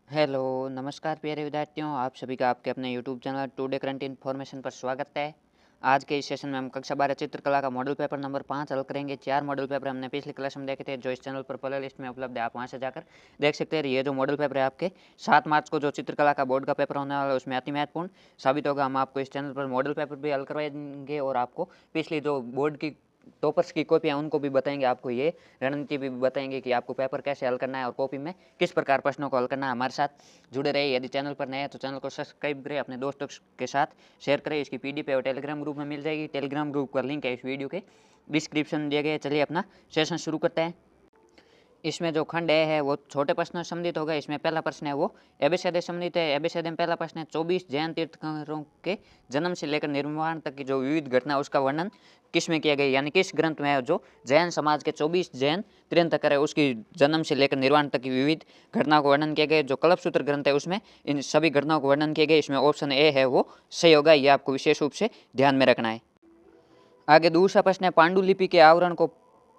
Hello, नमस्कार प्यारे विद्यार्थियों, आप सभी का आपके अपने YouTube channel today current information पर स्वागत है। आज के इस सेशन में हम कक्षा 12 चित्रकला का मॉडल पेपर नंबर 5 हल करेंगे। 4 मॉडल पेपर हमने पिछली क्लास में देखे थे, जो इस चैनल पर प्ले लिस्ट में उपलब्ध है, आप वहां से जाकर देख सकते हैं। ये जो मॉडल पेपर है आपके 7 मार्च को जो चित्रकला का बोर्ड का पेपर होने वाला है, उसमें अति महत्वपूर्ण साबित होगा। हम आपको इस चैनल पर मॉडल पेपर भी हल करवाएंगे और आपको पिछली जो बोर्ड की टॉपर्स की कॉपियाँ उनको भी बताएंगे, आपको ये रणनीति भी बताएंगे कि आपको पेपर कैसे हल करना है और कॉपी में किस प्रकार प्रश्नों को हल करना है। हमारे साथ जुड़े रहे। यदि चैनल पर नए हैं तो चैनल को सब्सक्राइब करें, अपने दोस्तों के साथ शेयर करें। इसकी पीडीएफ और टेलीग्राम ग्रुप में मिल जाएगी। टेलीग्राम ग्रुप का लिंक है इस वीडियो के डिस्क्रिप्शन में दिया गया है। चलिए अपना सेशन शुरू करते हैं। इसमें जो खंड है वो छोटे प्रश्नों से संबंधित होगा। इसमें पहला प्रश्न है वो एबीसीडी संबंधित है। एबीसीडी में पहला प्रश्न है 24 जैन तीर्थंकरों के जन्म से लेकर निर्माण तक की जो विविध घटना उसका वर्णन किस में किया गया, यानी किस ग्रंथ में है जो जैन समाज के 24 जैन तीर्थंकर है उसकी जन्म से लेकर निर्वाण तक की विविध घटनाओं को वर्णन किया गया। जो कल्पसूत्र ग्रंथ है उसमें इन सभी घटनाओं को वर्णन किया गया। इसमें ऑप्शन ए है वो सही होगा, ये आपको विशेष रूप से ध्यान में रखना है। आगे दूसरा प्रश्न है पांडुलिपि के आवरण को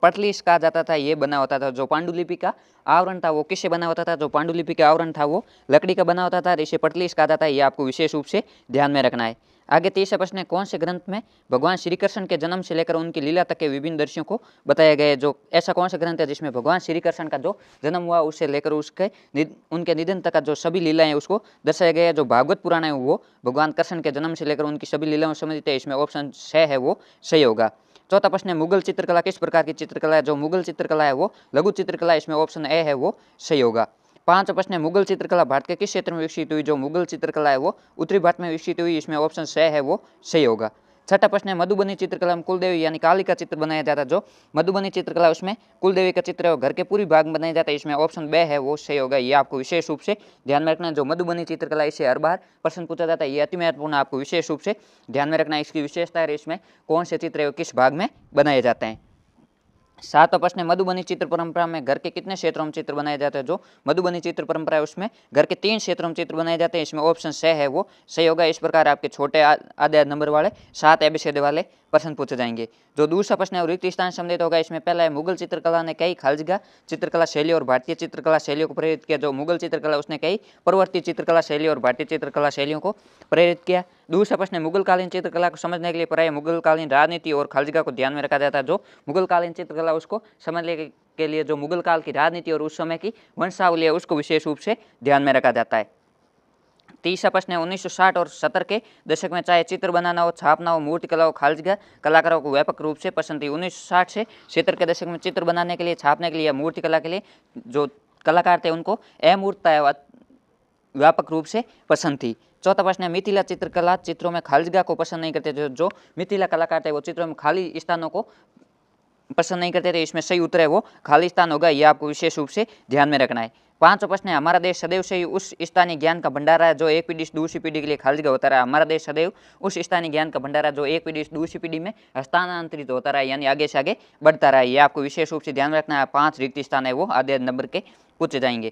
पटलिस कहा जाता था, ये बना होता था। जो पांडुलिपि का आवरण था वो किससे बना होता था? जो पांडुलिपि का आवरण था वो लकड़ी का बना होता था, इसे पटलिस कहा जाता है, ये आपको विशेष रूप से ध्यान में रखना है। आगे तीसरा प्रश्न है कौन से ग्रंथ में भगवान श्री कृष्ण के जन्म से लेकर उनकी लीला तक के विभिन्न दृश्यों को बताया गया है? जो ऐसा कौन सा ग्रंथ है जिसमें भगवान श्री कृष्ण का जो जन्म हुआ उससे लेकर उसके उनके निधन तक का जो सभी लीलाएं उसको दर्शाया गया है? जो भागवत पुराण है वो भगवान कृष्ण के जन्म से लेकर उनकी सभी लीलाओं संबंधित है। इसमें ऑप्शन 6 है वो सही होगा। चौथा प्रश्न है मुगल चित्रकला किस प्रकार की चित्रकला है? जो मुगल चित्रकला है वो लघु चित्रकला, इसमें ऑप्शन ए है वो सही होगा। पांचवा प्रश्न है मुगल चित्रकला भारत के किस क्षेत्र में विकसित हुई? जो मुगल चित्रकला है वो उत्तरी भारत में विकसित हुई, इसमें ऑप्शन सी है वो सही होगा। छठा प्रश्न है मधुबनी चित्रकला में कुलदेवी यानी काली का चित्र बनाया जाता है। जो मधुबनी चित्रकला उसमें कुलदेवी का चित्र है घर के पूरी भाग में बनाया जाता है, इसमें ऑप्शन बे है वो सही होगा। ये आपको विशेष रूप से ध्यान में रखना है। जो मधुबनी चित्रकला इससे हर बार प्रश्न पूछा जाता है, ये अति महत्वपूर्ण आपको विशेष रूप से ध्यान में रखना है। इसकी विशेषता है इसमें कौन से चित्र है किस भाग में बनाए जाते हैं। सातवां प्रश्न है मधुबनी चित्र परंपरा में घर के कितने क्षेत्रों में चित्र बनाए जाते हैं? जो मधुबनी चित्र परंपरा है उसमें घर के 3 क्षेत्रों में चित्र बनाए जाते हैं, इसमें ऑप्शन से है वो सही होगा। इस प्रकार आपके छोटे आधे नंबर वाले 7 एबीसीडी वाले प्रश्न पूछे जाएंगे। जो दूसरा प्रश्न है रिक्त स्थान संबंधित होगा। इसमें पहला है मुगल चित्रकला ने कई खालजगा चित्रकला शैली और भारतीय चित्रकला शैलियों को प्रेरित किया। जो मुगल चित्रकला उसने कई पूर्ववर्ती चित्रकला शैली और भारतीय चित्रकला शैलियों को प्रेरित किया। दूसरा प्रश्न है मुगल कालीन चित्रकला को समझने के लिए प्राय मुगल कालीन राजनीति और खालजगा को ध्यान में रखा जाता है। जो मुगल कालीन चित्रकला उसको समझने के लिए जो मुगल काल की राजनीति और उस समय की वंशावली है उसको विशेष रूप से ध्यान में रखा जाता है। तीसरा प्रश्न है 1960 और 70 के दशक में चाहे चित्र बनाना हो, छापना हो, मूर्तिकला हो, खालजगा कलाकारों को व्यापक रूप से पसंद थी। 1960 से 70 के दशक में चित्र बनाने के लिए, छापने के लिए, मूर्तिकला के लिए जो कलाकार थे उनको अमूर्तता व्यापक रूप से पसंद थी। चौथा प्रश्न है मिथिला चित्रकला चित्रों में खालजगा को पसंद नहीं करते। जो मिथिला कलाकार थे वो चित्रों में खाली स्थानों को पसंद नहीं करते थे, इसमें सही उत्तर है वो खाली स्थान होगा। ये आपको विशेष रूप से ध्यान में रखना है। पांचवा प्रश्न है हमारा देश सदैव से ही उस स्थानीय ज्ञान का भंडारा है जो एक पीढ़ी से दूसरी पीढ़ी के लिए खालजगा होता रहा। हमारा देश सदैव उस स्थानीय ज्ञान का भंडारा जो एक पीढ़ी से दूसरी पीढ़ी में हस्तांतरित होता रहा, यानी आगे से आगे बढ़ता रहा। ये आपको विशेष रूप से ध्यान रखना है। 5 रिक्त स्थान है वो आधे नंबर के पूछे जाएंगे।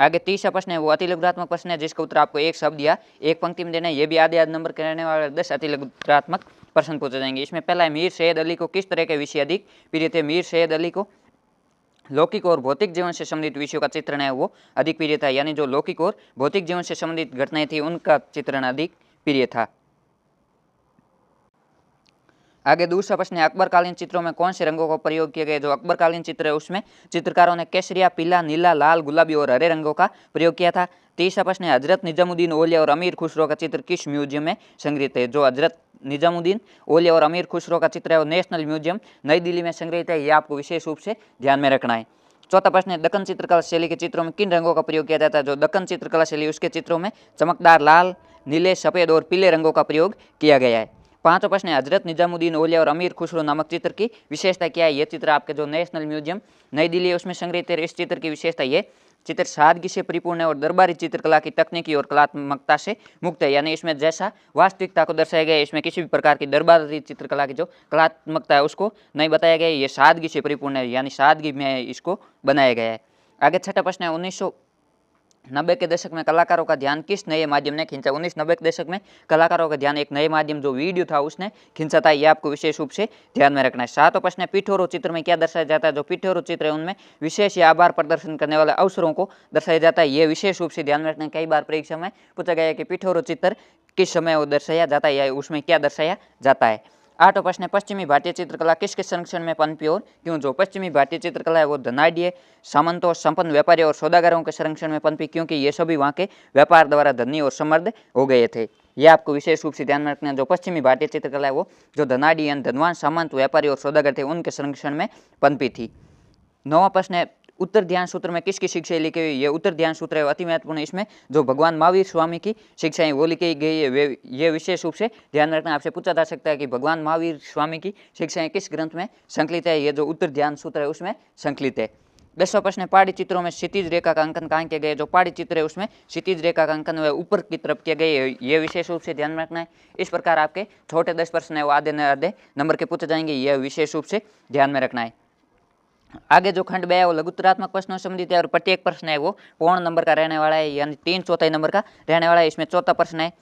आगे तीसरा प्रश्न है वो अतिलघुरात्मक प्रश्न है जिसका उत्तर आपको एक शब्द या एक पंक्ति में देना है। ये भी आधे नंबर के रहने वाले 10 अतिलघुरात्मक प्रश्न पूछे जाएंगे। इसमें पहला है मीर सैयद अली को किस तरह के विषय अधिक प्रिय थे? मीर सैयद अली को लौकिक और भौतिक जीवन से संबंधित विषयों का चित्रण है वो अधिक प्रिय था, यानी जो लौकिक और भौतिक जीवन से संबंधित घटनाएं थी उनका चित्रण अधिक प्रिय था। आगे दूसरा प्रश्न है अकबरकालीन चित्रों में कौन से रंगों का प्रयोग किया गया? जो अकबरकालीन चित्र है उसमें चित्रकारों ने केसरिया, पीला, नीला, लाल, गुलाबी और हरे रंगों का प्रयोग किया था। तीसरा प्रश्न है हजरत निजामुद्दीन औलिया और अमीर खुसरो का चित्र किस म्यूजियम में संग्रहित है? जो हजरत निजामुद्दीन औलिया और अमीर खुसरो का चित्र है वो नेशनल म्यूजियम नई दिल्ली में संग्रहित है। ये आपको विशेष रूप से ध्यान में रखना है। चौथा प्रश्न है दक्कन चित्रकला शैली के चित्रों में किन रंगों का प्रयोग किया जाता है? जो दक्कन चित्रकला शैली उसके चित्रों में चमकदार लाल, नीले, सफेद और पीले रंगों का प्रयोग किया गया है। पांचवा प्रश्न है हजरत निजामुद्दीन औलिया और अमीर खुसरो नामक चित्र की विशेषता क्या है? ये चित्र आपके जो नेशनल म्यूजियम नई दिल्ली है उसमें संग्रहित है। इस चित्र की विशेषता ये चित्र सादगी से परिपूर्ण है और दरबारी चित्रकला की तकनीकी और कलात्मकता से मुक्त है, यानी इसमें जैसा वास्तविकता को दर्शाया गया है इसमें किसी भी प्रकार की दरबारी चित्रकला की जो कलात्मकता है उसको नहीं बताया गया है। ये सादगी से परिपूर्ण है, यानी सादगी में इसको बनाया गया है। आगे छठा प्रश्न है 90 के दशक में कलाकारों का ध्यान किस नए माध्यम ने खींचा? 1990 के दशक में कलाकारों का ध्यान एक नए माध्यम जो वीडियो था उसने खींचा था, ये आपको विशेष रूप से ध्यान में रखना है। 7वां प्रश्न है, पिठोरो चित्र में क्या दर्शाया जाता है? जो पिठोरो चित्र है उनमें विशेष या आभार प्रदर्शन करने वाले अवसरों को दर्शाया जाता है, ये विशेष रूप से ध्यान में रखना है। कई बार परीक्षा में पूछा गया है कि पिठोरो चित्र किस समय वो दर्शाया जाता है या उसमें क्या दर्शाया जाता है। 8वां प्रश्न है, पश्चिमी भारतीय चित्रकला किसके संरक्षण में पनपी और क्यों? जो पश्चिमी भारतीय चित्रकला है वो धनाढ़ सामंतों, संपन्न व्यापारियों और सौदागरों के संरक्षण में पनपी, क्योंकि ये सभी वहाँ के व्यापार द्वारा धनी और समृद्ध हो गए थे। ये आपको विशेष रूप से ध्यान में रखना है। जो पश्चिमी भारतीय चित्रकला है वो जो धनाढ़ यानी धनवान, सामंत, व्यापारी और सौदागर थे उनके संरक्षण में पनपी थी। 9वां प्रश्न है, उत्तर ध्यान सूत्र में किसकी शिक्षा लिखी हुई? ये उत्तर ध्यान सूत्र है अति महत्वपूर्ण है। इसमें जो भगवान महावीर स्वामी की शिक्षाएं वो लिखी गई है, ये विशेष रूप से ध्यान रखना। आपसे पूछा जा सकता है कि भगवान महावीर स्वामी की शिक्षाएं किस ग्रंथ में संकलित है? ये जो उत्तर ध्यान सूत्र है उसमें संकलित है। 10वां प्रश्न है, पहाड़ी चित्रों में क्षितिज रेखा का अंकन कहाँ किया गया? जो पहाड़ी चित्र है उसमें क्षितिज रेखा का अंकन वह ऊपर की तरफ किया गया है, ये विशेष रूप से ध्यान में रखना है। इस प्रकार आपके छोटे 10 प्रश्न है वो आधे नंबर के पूछे जाएंगे, यह विशेष रूप से ध्यान में रखना है। आगे जो खंड 2 है वो लघुत्तरात्मक प्रश्नों से संबंधित है और प्रत्येक प्रश्न है वो पूर्ण नंबर का रहने वाला है, यानी 3/4 नंबर का रहने वाला है। इसमें चौथा प्रश्न है,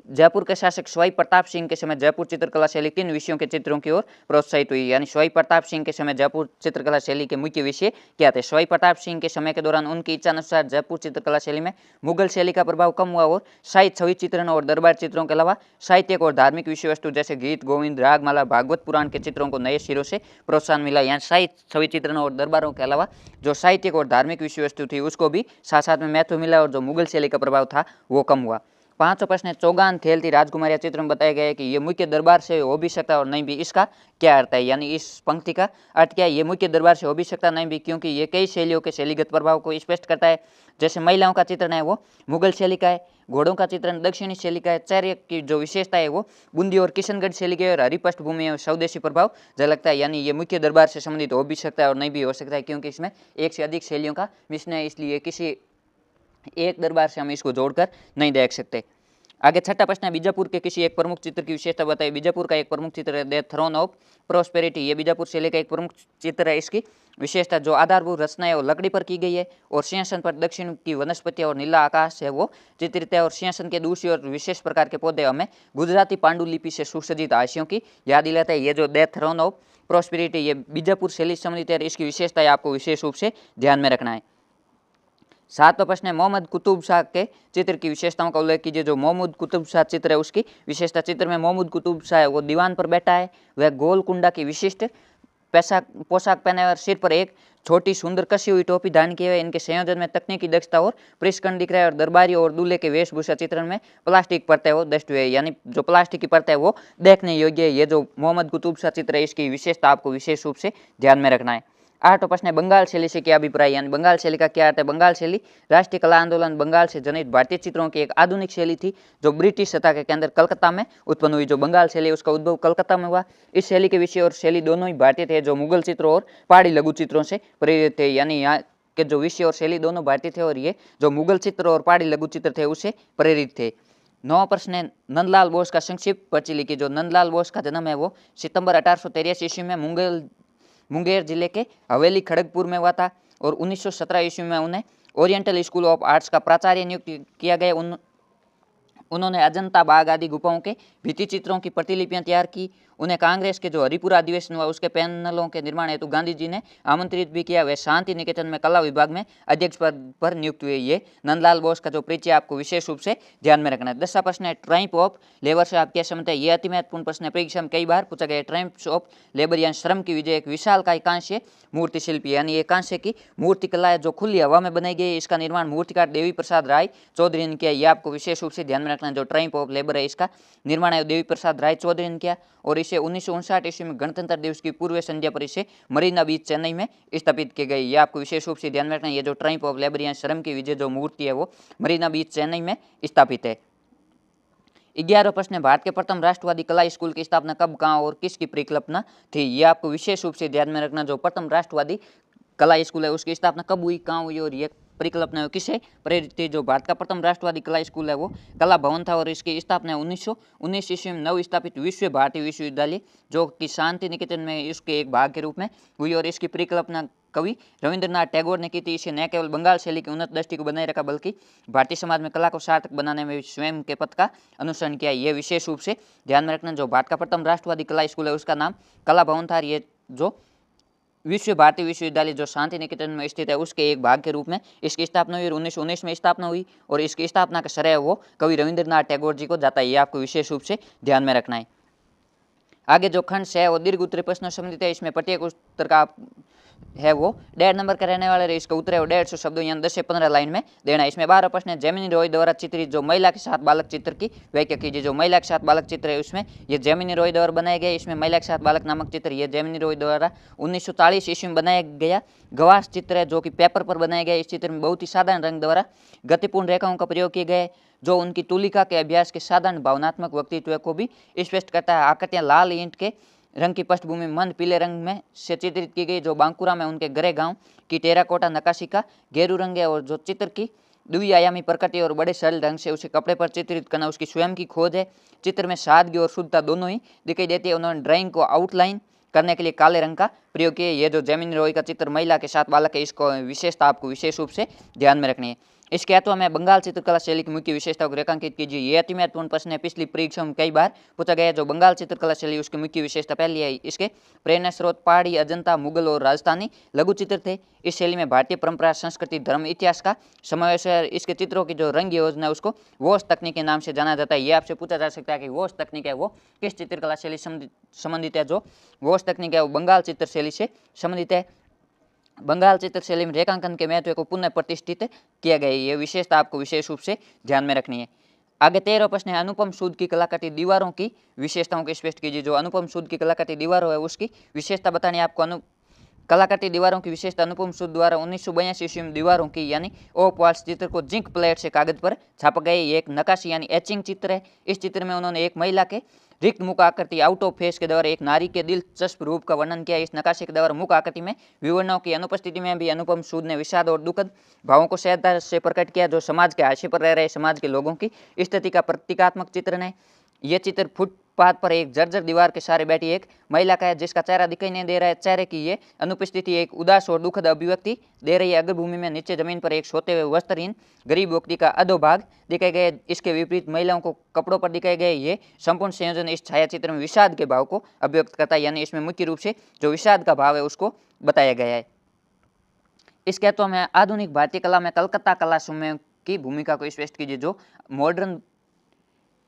जयपुर के शासक सवाई प्रताप सिंह के समय जयपुर चित्रकला शैली 3 विषयों के चित्रों की ओर प्रोत्साहित हुई, यानी सवाई प्रताप सिंह के समय जयपुर चित्रकला शैली के मुख्य विषय क्या थे? सवाई प्रताप सिंह के समय के दौरान उनकी इच्छा अनुसार जयपुर चित्रकला शैली में मुगल शैली का प्रभाव कम हुआ और साहित्य, छवि चित्रण और दरबार चित्रों के अलावा साहित्यिक और धार्मिक विषय वस्तु जैसे गीत गोविंद, रागमाला, भागवत पुराण के चित्रों को नए सिरों से प्रोत्साहन मिला। यहाँ साहित्य, छवि चित्रण और दरबारों के अलावा जो साहित्यिक और धार्मिक विषय वस्तु थी उसको भी साथ साथ में महत्व मिला और जो मुगल शैली का प्रभाव था वो कम हुआ। 5वां प्रश्न है, चौगान थेलती राजकुमारी चित्र में बताया गया है कि ये मुख्य दरबार से हो भी सकता है और नहीं भी, इसका क्या अर्थ है? यानी इस पंक्ति का अर्थ क्या है? ये मुख्य दरबार से हो भी सकता नहीं भी, क्योंकि ये कई शैलियों के शैलीगत प्रभाव को स्पष्ट करता है। जैसे महिलाओं का चित्रण है वो मुगल शैली का है, घोड़ों का चित्रण दक्षिणी शैली का है, चर्य की जो विशेषता है वो बूंदी और किशनगढ़ शैली की है और हरी पृष्ठभूमि और स्वदेशी प्रभाव झलकता है। यानी ये मुख्य दरबार से संबंधित हो भी सकता है और नहीं भी हो सकता है, क्योंकि इसमें एक से अधिक शैलियों का मिश्रण है, इसलिए किसी एक दरबार से हम इसको जोड़कर नहीं देख सकते। आगे 6वां प्रश्न है, बीजापुर के किसी एक प्रमुख चित्र की विशेषता बताइए। बीजापुर का एक प्रमुख चित्र है द थ्रोन ऑफ प्रोस्पेरिटी, ये बीजापुर शैली का एक प्रमुख चित्र है। इसकी विशेषता जो आधारभूत रचना है वो लकड़ी पर की गई है और सिंहासन पर दक्षिण की वनस्पति और नीला आकाश है वो चित्रित है और सिंहासन के दूसरी और विशेष प्रकार के पौधे हमें गुजराती पांडुलिपि से सुसज्जित हाशियों की याद दिलाता है। ये जो द थ्रोन ऑफ प्रोस्पेरिटी ये बीजापुर शैली से संबंधित है, इसकी विशेषता है आपको विशेष रूप से ध्यान में रखना है। 7वां प्रश्न है, मोहम्मद कुतुब शाह के चित्र की विशेषताओं का उल्लेख कीजिए। जो मोहम्मद कुतुब शाह चित्र है उसकी विशेषता, चित्र में मोहम्मद कुतुब शाह है वो दीवान पर बैठा है, वह गोलकुंडा की विशिष्ट पोशाक पहने और सिर पर एक छोटी सुंदर कसी हुई टोपी धारण किए हुए। इनके संयोजन में तकनीकी दक्षता और परिष्करण दिख रहा है और दरबारी और दूल्हे के वेशभूषा चित्रण में प्लास्टिक परतें वो दस्ट हुए, यानी जो प्लास्टिक की परतें है वो देखने योग्य है। ये जो मोहम्मद कुतुब शाह चित्र है इसकी विशेषता आपको विशेष रूप से ध्यान में रखना है। 8वां प्रश्न है, बंगाल शैली से क्या अभिप्राय? यानी बंगाल शैली का क्या अर्थ है? बंगाल शैली राष्ट्रीय कला आंदोलन बंगाल से जनित भारतीय चित्रों की एक आधुनिक शैली थी जो ब्रिटिश सत्ता के केंद्र कलकत्ता में उत्पन्न हुई। जो बंगाल शैली उसका उद्भव कलकत्ता में हुआ। इस शैली के विषय और शैली दोनों ही भारतीय थे, जो मुगल चित्रों और पहाड़ी लघु चित्रों से प्रेरित थे। यानी यहाँ के जो विषय और शैली दोनों भारतीय थे और ये जो मुगल चित्र और पहाड़ी लघु चित्र थे उससे प्रेरित थे। 9वां प्रश्न है, नंदलाल बोस का संक्षिप्त पर्ची लिखिए। जो नंदलाल बोस का जन्म है वो सितंबर 1883 ईस्वी में मुंगेर जिले के हवेली खड़गपुर में हुआ था और 1917 ईस्वी में उन्हें ओरिएंटल स्कूल ऑफ आर्ट्स का प्राचार्य नियुक्त किया गया। उन्होंने अजंता बाग आदि गुफाओं के भित्ति चित्रों की प्रतिलिपियां तैयार की। उन्हें कांग्रेस के जो हरिपुरा अधिवेशन हुआ उसके पैनलों के निर्माण हेतु गांधी जी ने आमंत्रित भी किया। वे शांति निकेतन में कला विभाग में अध्यक्ष पद पर नियुक्त हुए। ये नंदलाल बोस का जो परिचय आपको विशेष रूप से ध्यान में रखना है। 10वां प्रश्न है, ट्राइम्फ ऑफ लेबर से आप क्या समझते हैं? ये अति महत्वपूर्ण प्रश्न है, परीक्षा में कई बार पूछा गया है। ट्राइम्फ ऑफ लेबर यानी श्रम की विजय एक विशाल का कांस्य मूर्ति शिल्पी, यानी ये कांस्य की मूर्ति कला है जो खुली हवा में बनाई गई है। इसका निर्माण मूर्तिकार देवी प्रसाद राय चौधरी ने किया। यह आपको विशेष रूप से ध्यान में रखना है। जो ट्राइम्फ ऑफ लेबर है इसका निर्माण है देवी प्रसाद राय चौधरी ने किया और इसे 1959 ईस्वी में गणतंत्र दिवस की पूर्व संध्या पर इसे मरीना बीच चेन्नई में स्थापित की गई। यह आपको विशेष रूप से ध्यान में रखना है। ये जो ट्राइम्फ ऑफ लेबर या श्रम की विजय जो मूर्ति है वो मरीना बीच चेन्नई में स्थापित है। 11वां प्रश्न है, भारत के प्रथम राष्ट्रवादी कला स्कूल की स्थापना कब, कहाँ और किसकी परिकल्पना थी? यह आपको विशेष रूप से ध्यान में रखना। जो प्रथम राष्ट्रवादी कला स्कूल है उसकी स्थापना कब हुई, कहाँ हुई और ये परिकल्पना किसे प्रेरित थी? जो भारत का प्रथम राष्ट्रवादी कला स्कूल है वो कला भवन था और इसकी स्थापना 1919 ईस्वी में नव स्थापित विश्व भारती विश्वविद्यालय जो कि शांति निकेतन में इसके एक भाग के रूप में हुई और इसकी परिकल्पना कवि रविंद्रनाथ टैगोर ने की थी। इसे न केवल बंगाल शैली की उन्नत दृष्टि को बनाए रखा बल्कि भारतीय समाज में कला को सार्थक बनाने में स्वयं के पथ का अनुसरण किया। ये विशेष रूप से ध्यान में रखना। जो भारत का प्रथम राष्ट्रवादी कला स्कूल है उसका नाम कला भवन था। ये जो विश्व भारती विश्वविद्यालय जो शांति निकेतन में स्थित है उसके एक भाग के रूप में इसकी स्थापना हुई और 1919 में स्थापना हुई और इसकी स्थापना का श्रेय वो कवि रविंद्रनाथ टैगोर जी को जाता है। ये आपको विशेष रूप से ध्यान में रखना है। आगे जो खंड है वो दीर्घ उत्तरीय प्रश्नों से संबंधित है। इसमें प्रत्येक उत्तर का है वो 1.5 नंबर का रहने वाला है। इसका उत्तर है वो 150 शब्दों यानी 10 से 15 लाइन में देना है। इसमें 12 प्रश्न है। जेमिनी रॉय द्वारा चित्रित जो महिला के साथ बालक चित्र की व्याख्या कीजिए। जो महिला के साथ बालक चित्र है उसमें ये जेमिनी रॉय द्वारा बनाया गया। इसमें महिला के साथ बालक नामक चित्र ये जेमिनी रॉय द्वारा 1940 ईस्वी में बनाया गया गवास चित्र है जो कि पेपर पर बनाया गया। इस चित्र में बहुत ही साधारण रंग द्वारा गतिपूर्ण रेखाओं का प्रयोग किया गया है जो उनकी तुलिका के अभ्यास के साधारण भावनात्मक व्यक्तित्व को भी स्पष्ट करता है। आकृतियां लाल ईंट के रंग की पृष्ठभूमि मंद पीले रंग में से चित्रित की गई। जो बांकुरा में उनके गरे गांव की टेराकोटा नक्काशी का गेरू रंग है और जो चित्र की द्विआयामी प्रकृति और बड़े सरल ढंग से उसे कपड़े पर चित्रित करना उसकी स्वयं की खोज है। चित्र में सादगी और शुद्धता दोनों ही दिखाई देती है। उन्होंने ड्राइंग को आउटलाइन करने के लिए काले रंग का प्रयोग किया। ये जो जेमिनी रॉय का चित्र महिला के साथ बालक है इसको विशेषता आपको विशेष रूप से ध्यान में रखनी है। इसके अथवा में बंगाल चित्रकला शैली की मुख्य विशेषताओं को रेखांकित कीजिए। ये अति महत्वपूर्ण प्रश्न है। पिछली परीक्षा में कई बार पूछा गया है। जो बंगाल चित्रकला शैली उसकी मुख्य विशेषता पहली है। इसके प्रेरणा स्रोत पहाड़ी अजंता मुगल और राजस्थानी लघु चित्र थे। इस शैली में भारतीय परंपरा संस्कृति धर्म इतिहास का समावेश है। इसके चित्रों की जो रंग योजना है उसको वॉश तकनीक के नाम से जाना जाता है। ये आपसे पूछा जा सकता है कि वॉश तकनीक है वो किस चित्रकला शैली संबंधित है। जो वॉश तकनीक है वो बंगाल चित्र शैली से संबंधित है। बंगाल चित्र शैली में रेखांकन के महत्व को पुनः प्रतिष्ठित किया गया है। ये विशेषता आपको विशेष रूप से ध्यान में रखनी है। आगे 13वां प्रश्न है अनुपम सूद की कलाकृति दीवारों की विशेषताओं को स्पष्ट कीजिए। जो अनुपम सूद की कलाकृति दीवारों है उसकी विशेषता बतानी है आपको। कलाकृति दीवारों की विशेषता अनुपम सूद द्वारा 1982 ईस्वी में दीवारों की यानी ओप वॉल्स चित्र को जिंक प्लेट से कागज पर छापा गया। ये एक नक्काशी यानी एचिंग चित्र है। इस चित्र में उन्होंने एक महिला के रिक्त मुख आकृति आउट ऑफ फेस के द्वारा एक नारी के दिलचस्प रूप का वर्णन किया। इस नक्काशी के द्वारा मुख आकृति में विवरणों की अनुपस्थिति में भी अनुपम सूद ने विषाद और दुखद भावों को सहजता से प्रकट किया। जो समाज के हाशिए पर रह रहे समाज के लोगों की स्थिति का प्रतीकात्मक चित्रण है। यह चित्र फुटपाथ पर एक जर्जर दीवार के सहारे बैठी एक महिला का है जिसका चेहरा दिखाई नहीं दे रहा है। चेहरे की ये अनुपस्थिति एक उदास और दुखद अभिव्यक्ति दे रही है। अग्रभूमि में नीचे जमीन पर एक सोते हुए वस्त्रहीन गरीब व्यक्ति का अधोभाग दिखाए गए। इसके विपरीत महिलाओं को कपड़ों पर दिखाए गए। ये संपूर्ण संयोजन इस छायाचित्र में विषाद के भाव को अभिव्यक्त करता है। यानी इसमें मुख्य रूप से जो विषाद का भाव है उसको बताया गया है। इसके अथवा में आधुनिक भारतीय कला में कलकत्ता कला समूह की भूमिका को स्पष्ट कीजिए। जो मॉडर्न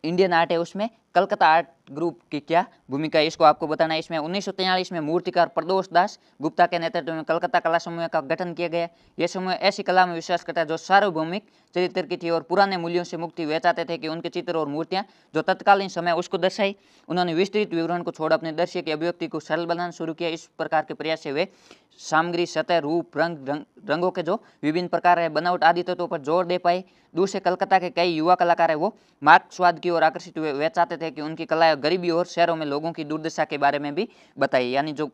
इंडियन आर्ट है उसमें कलकत्ता आर्ट ग्रुप की क्या भूमिका है इसको आपको बताना है। इसमें 1943 में मूर्तिकार प्रदोष दास गुप्ता के नेतृत्व में कलकत्ता कला समूह का गठन किया गया। यह समूह ऐसी कला में विश्वास करता है जो सार्वभौमिक चरित्र की थी और पुराने मूल्यों से मुक्ति। वे चाहते थे कि उनके चित्र और मूर्तियां जो तत्कालीन समय उसको दर्शाई। उन्होंने विस्तृत विवरण को छोड़ अपने दृश्य की अभिव्यक्ति को सरल बनाना शुरू किया। इस प्रकार के प्रयास से वे सामग्री सतह रूप रंगों के जो विभिन्न प्रकार है बनावट आदि तत्वों पर जोर दे पाए। दूसरे कलकत्ता के कई युवा कलाकार है वो मार्क्सवाद की ओर आकर्षित हुए। वे चाहते थे कि उनकी कला गरीबी और शहरों में लोगों की दुर्दशा के बारे में भी बताई। यानी जो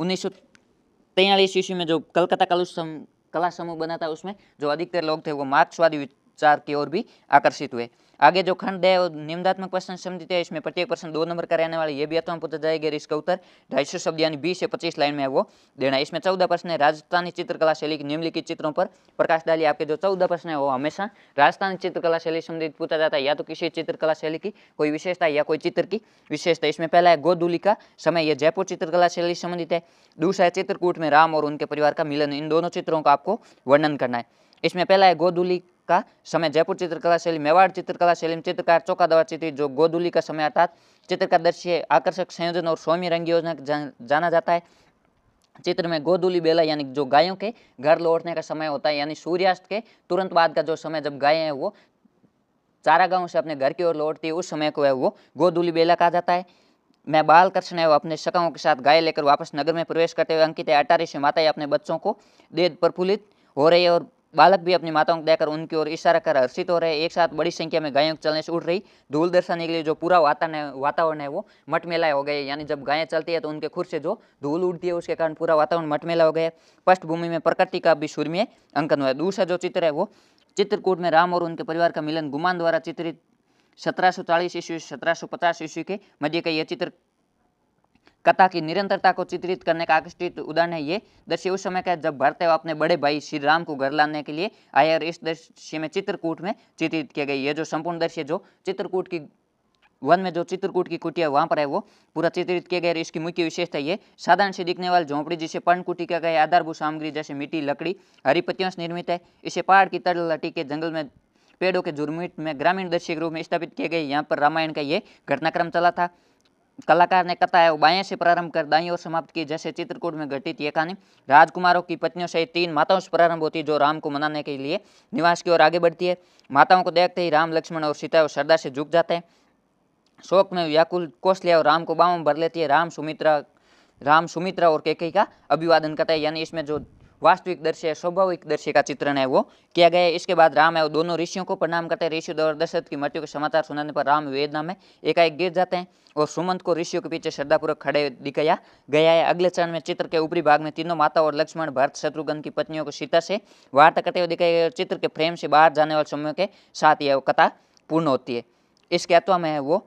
1943 ईस्वी में जो कलकत्ता कला समूह बना था उसमें जो अधिकतर लोग थे वो मार्क्सवादी विचार की ओर भी आकर्षित हुए। आगे जो खंड है निम्नात्मक प्रश्न संबंधित है। इसमें प्रत्येक प्रश्न 2 नंबर का रहने वाला ये भी अथवा पूछा जाएगा। इसका उत्तर 250 शब्द यानी 20 से 25 लाइन में है वो देना है। इसमें 14 प्रश्न है राजस्थानी चित्रकला शैली की निम्नलिखित चित्रों पर प्रकाश डालिए। आपके जो 14 प्रश्न है वो हमेशा राजस्थानी चित्रकला शैली संबंधित पूछा जाता है। या तो किसी चित्रकला शैली की कोई विशेषता या कोई चित्र की विशेषता। इसमें पहला है गोधूली का समय, यह जयपुर चित्रकला शैली संबंधित है। दूसरा है चित्रकूट में राम और उनके परिवार का मिलन। इन दोनों चित्रों का आपको वर्णन करना है। इसमें पहला है गोधूली का समय जयपुर चित्रकला शैली। मेवाड़ चित्रकला शैली में चित्रकार चौका द्वारा चित्रित जो गोधूली का समय अर्थात चित्र का दृश्य आकर्षक संयोजन और सौम्य रंग योजना जाना जाता है। चित्र में गोधूली बेला यानी जो गायों के घर लौटने का समय होता है यानी सूर्यास्त के तुरंत बाद का जो समय जब गायें हैं वो चारागाहों से अपने घर की ओर लौटती है उस समय को है वो गोधूली बेला कहा जाता है। मैं बाल कृष्ण है वो अपने सखाओं के साथ गाय लेकर वापस नगर में प्रवेश करते हुए अंकित है। अटारी से माताएं अपने बच्चों को दे प्रफुल्लित हो रही है और बालक भी अपनी माताओं को देकर उनकी ओर इशारा कर हर्षित हो रहे हैं। एक साथ बड़ी संख्या में गायों के चलने से उड़ रही धूल दर्शाने के लिए जो पूरा वातावरण है वो मटमेला हो गए। यानी जब गायें चलती है तो उनके खुर से जो धूल उड़ती है उसके कारण पूरा वातावरण मटमेला हो गया। पृष्ठभूमि में प्रकृति का भी सूर्य अंकन हुआ है। दूसरा जो चित्र है वो चित्रकूट में राम और उनके परिवार का मिलन गुमान द्वारा चित्रित 1740 ईस्वी 1750 ईस्वी के मध्य का यह चित्र कथा की निरंतरता को चित्रित करने का आकर्षित उदाहरण है ये दृश्य उस समय का जब भरतदेव अपने बड़े भाई श्री राम को घर लाने के लिए आए और इस दृश्य में चित्रकूट में चित्रित किया गया। ये जो संपूर्ण दृश्य जो चित्रकूट की वन में जो चित्रकूट की कुटिया वहाँ पर है वो पूरा चित्रित किया गया। इसकी मुख्य विशेषता ये साधारण से दिखने वाली झोंपड़ी जिसे पर्णकुटी का गया आधारभूत सामग्री जैसे मिट्टी लकड़ी हरी पत्तियों से निर्मित है। इसे पहाड़ की तलहटी के जंगल में पेड़ों के झुरमुट में ग्रामीण दृश्य के रूप में स्थापित किए गए। यहाँ पर रामायण का ये घटनाक्रम चला था। कलाकार ने कथा है वो बाएं से प्रारंभ कर दाईं ओर समाप्त की। जैसे चित्रकूट में घटित ये कहानी राजकुमारों की पत्नियों सहित 3 माताओं से प्रारंभ होती है जो राम को मनाने के लिए निवास की ओर आगे बढ़ती है। माताओं को देखते ही राम लक्ष्मण और सीता और श्रद्धा से झुक जाते हैं। शोक में व्याकुल कौशल्या और राम को बाहों में भर लेती है। राम सुमित्रा और कैकेयी का अभिवादन करता है। यानी इसमें जो वास्तविक दृश्य है स्वाभाविक दृश्य का चित्रण है वो किया गया है। इसके बाद राम है वो दोनों ऋषियों को प्रणाम करते हैं। ऋषि और दशरथ की मृत्यु के समाचार सुनाने पर राम वेदना में एकाएक गिर जाते हैं और सुमंत को ऋषियों के पीछे श्रद्धापूर्वक खड़े दिखाया गया है। अगले चरण में चित्र के ऊपरी भाग में तीनों माता और लक्ष्मण भरत शत्रुघ्न की पत्नियों को सीता से वार्ता करते हुए दिखाया गया। चित्र के फ्रेम से बाहर जाने वाले समय के साथ यह कथा पूर्ण होती है। इसके अथवा में है वो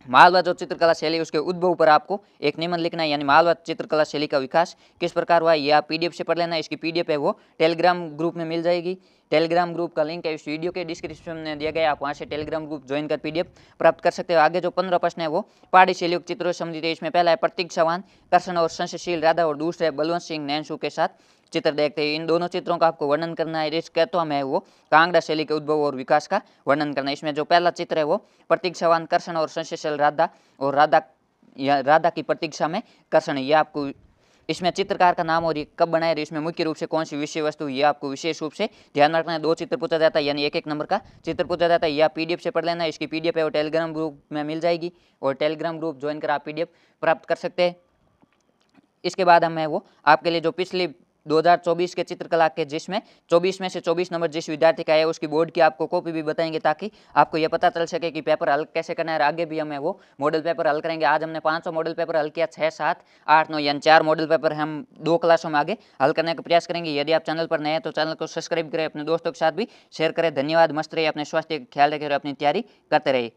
मालवा जो चित्रकला शैली उसके उद्भव पर आपको एक निबंध लिखना है। यानी मालवा चित्रकला शैली का विकास किस प्रकार हुआ ये आप पीडीएफ से पढ़ लेना। इसकी पीडीएफ है वो टेलीग्राम ग्रुप में मिल जाएगी। टेलीग्राम ग्रुप का लिंक है इस वीडियो के डिस्क्रिप्शन में दिया गया है। आप वहाँ से टेलीग्राम ग्रुप ज्वाइन कर पीडीएफ प्राप्त कर सकते हो। आगे जो 15 प्रश्न है वो पहाड़ी शैलियों के चित्रों से संबंधित है। इसमें पहला है प्रतीक्षावान कर्षण और संशयशील राधा और दूसरा है बलवंत सिंह नैनसू के साथ चित्र देखते हैं। इन दोनों चित्रों का आपको वर्णन करना है। इसके अथवा में वो कांगड़ा शैली के उद्भव और विकास का वर्णन करना है। इसमें जो पहला चित्र है वो प्रतीक्षावान कर्षण और संशयशील राधा और राधा की प्रतीक्षा में कर्षण। ये आपको इसमें चित्रकार का नाम और ये कब बनाया, इसमें मुख्य रूप से कौन सी विषय वस्तु ये आपको विशेष रूप से ध्यान रखना है। 2 चित्र पूछा जाता है यानी 1-1 नंबर का चित्र पूछा जाता है। यह पीडीएफ से पढ़ लेना है। इसकी पीडीएफ है वो टेलीग्राम ग्रुप में मिल जाएगी और टेलीग्राम ग्रुप ज्वाइन कर आप पीडीएफ प्राप्त कर सकते हैं। इसके बाद हम है वो आपके लिए जो पिछली 2024 के चित्रकला के जिसमें 24 में से 24 नंबर जिस विद्यार्थी का है उसकी बोर्ड की आपको कॉपी भी बताएंगे ताकि आपको यह पता चल सके कि पेपर हल कैसे करना है। और आगे भी हमें वो मॉडल पेपर हल करेंगे। आज हमने 500 मॉडल पेपर हल किया, 6, 7, 8, 9 यानी 4 मॉडल पेपर हम 2 क्लासों में आगे हल करने का प्रयास करेंगे। यदि आप चैनल पर नए हैं तो चैनल को सब्सक्राइब करें, अपने दोस्तों के साथ भी शेयर करें। धन्यवाद। मस्त रहिए, अपने स्वास्थ्य का ख्याल रखें और अपनी तैयारी करते रहिए।